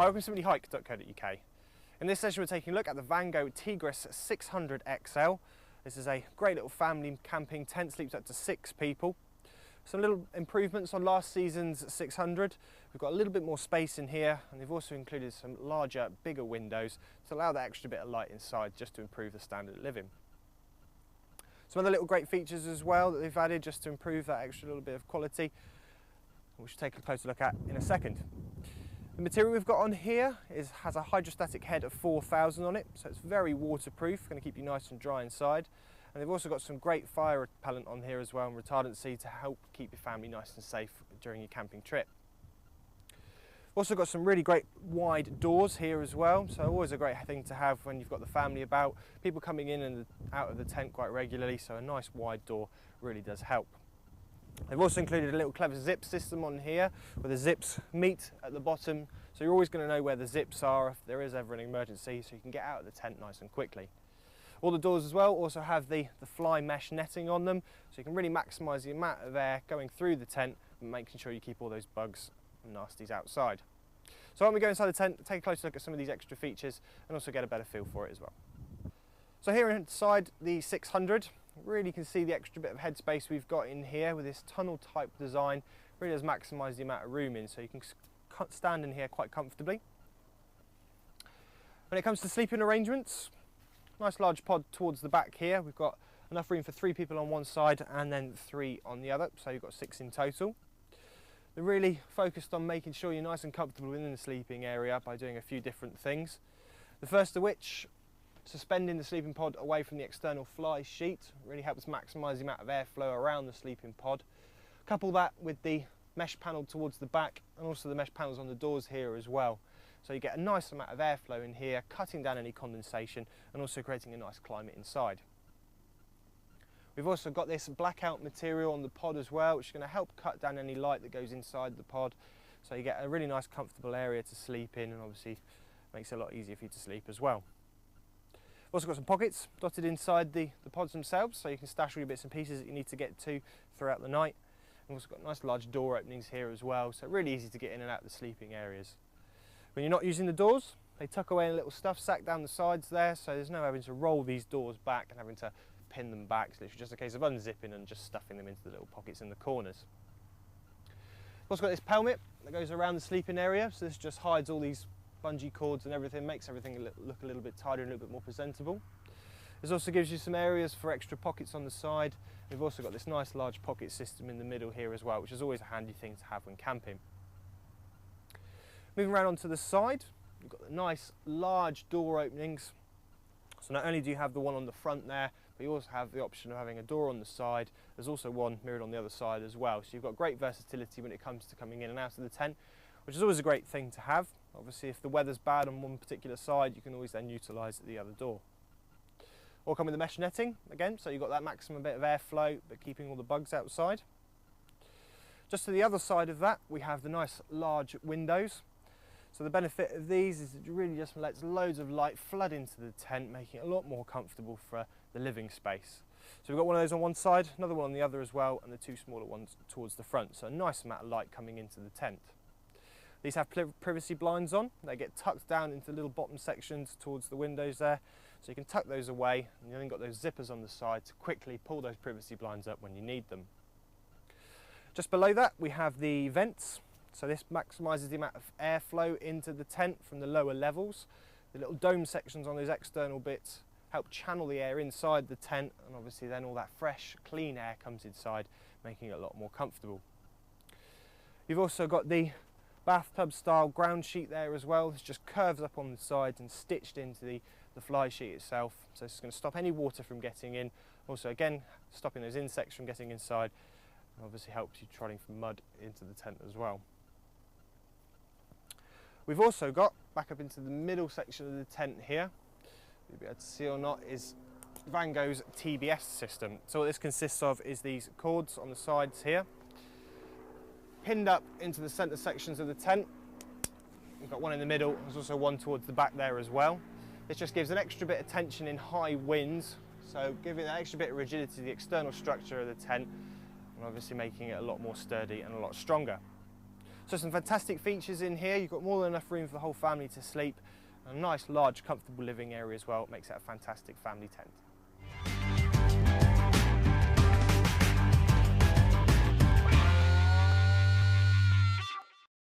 Hi, welcome to simplyhike.co.uk. In this session we're taking a look at the Vango Tigris 600 XL. This is a great little family camping tent, sleeps up to 6 people. Some little improvements on last season's 600. We've got a little bit more space in here, and they've also included some larger, bigger windows to allow that extra bit of light inside, just to improve the standard of living. Some other little great features as well that they've added just to improve that extra little bit of quality, which we'll take a closer look at in a second. The material we've got on here has a hydrostatic head of 4000 on it, so it's very waterproof, going to keep you nice and dry inside. And they've also got some great fire repellent on here as well, and retardancy to help keep your family nice and safe during your camping trip. Also got some really great wide doors here as well, so always a great thing to have when you've got the family about, people coming in and out of the tent quite regularly, so a nice wide door really does help. They've also included a little clever zip system on here where the zips meet at the bottom, so you're always going to know where the zips are if there is ever an emergency, so you can get out of the tent nice and quickly. All the doors as well also have the fly mesh netting on them, so you can really maximise the amount of air going through the tent and making sure you keep all those bugs and nasties outside. So when we go inside the tent, take a closer look at some of these extra features and also get a better feel for it as well. So here inside the 600, really can see the extra bit of headspace we've got in here with this tunnel type design. Really does maximise the amount of room in, so you can stand in here quite comfortably. When it comes to sleeping arrangements, nice large pod towards the back here. We've got enough room for 3 people on one side and then 3 on the other, so you've got 6 in total. They're really focused on making sure you're nice and comfortable within the sleeping area by doing a few different things. The first of which, suspending the sleeping pod away from the external fly sheet, really helps maximise the amount of airflow around the sleeping pod. Couple that with the mesh panel towards the back and also the mesh panels on the doors here as well. So you get a nice amount of airflow in here, cutting down any condensation and also creating a nice climate inside. We've also got this blackout material on the pod as well, which is going to help cut down any light that goes inside the pod. So you get a really nice comfortable area to sleep in, and obviously makes it a lot easier for you to sleep as well. We've also got some pockets dotted inside the pods themselves, so you can stash all your bits and pieces that you need to get to throughout the night. We've also got nice large door openings here as well, so really easy to get in and out of the sleeping areas. When you're not using the doors, they tuck away in a little stuff sack down the sides there, so there's no having to roll these doors back and having to pin them back. It's literally just a case of unzipping and just stuffing them into the little pockets in the corners. We've also got this pelmet that goes around the sleeping area, so this just hides all these bungee cords and everything, makes everything look a little bit tidier and a little bit more presentable. This also gives you some areas for extra pockets on the side. We've also got this nice large pocket system in the middle here as well, which is always a handy thing to have when camping. Moving around onto the side, you've got the nice large door openings. So not only do you have the one on the front there, but you also have the option of having a door on the side. There's also one mirrored on the other side as well. So you've got great versatility when it comes to coming in and out of the tent, which is always a great thing to have. Obviously, if the weather's bad on one particular side, you can always then utilise the other door. All come with the mesh netting again, so you've got that maximum bit of airflow, but keeping all the bugs outside. Just to the other side of that, we have the nice large windows. So the benefit of these is it really just lets loads of light flood into the tent, making it a lot more comfortable for the living space. So we've got one of those on one side, another one on the other as well, and the 2 smaller ones towards the front. So a nice amount of light coming into the tent. These have privacy blinds on. They get tucked down into little bottom sections towards the windows there. So you can tuck those away, and you've then got those zippers on the side to quickly pull those privacy blinds up when you need them. Just below that we have the vents. So this maximises the amount of airflow into the tent from the lower levels. The little dome sections on those external bits help channel the air inside the tent, and obviously then all that fresh, clean air comes inside, making it a lot more comfortable. You've also got the bathtub style ground sheet there as well. This just curves up on the sides and stitched into the fly sheet itself. So this is going to stop any water from getting in. Also again, stopping those insects from getting inside, and obviously helps you trotting from mud into the tent as well. We've also got, back up into the middle section of the tent here, you'll be able to see or not, is Vango's TBS system. So what this consists of is these cords on the sides here, pinned up into the centre sections of the tent. We've got one in the middle, there's also one towards the back there as well. This just gives an extra bit of tension in high winds, so giving an extra bit of rigidity to the external structure of the tent, and obviously making it a lot more sturdy and a lot stronger. So some fantastic features in here. You've got more than enough room for the whole family to sleep. A nice, large, comfortable living area as well. It makes it a fantastic family tent.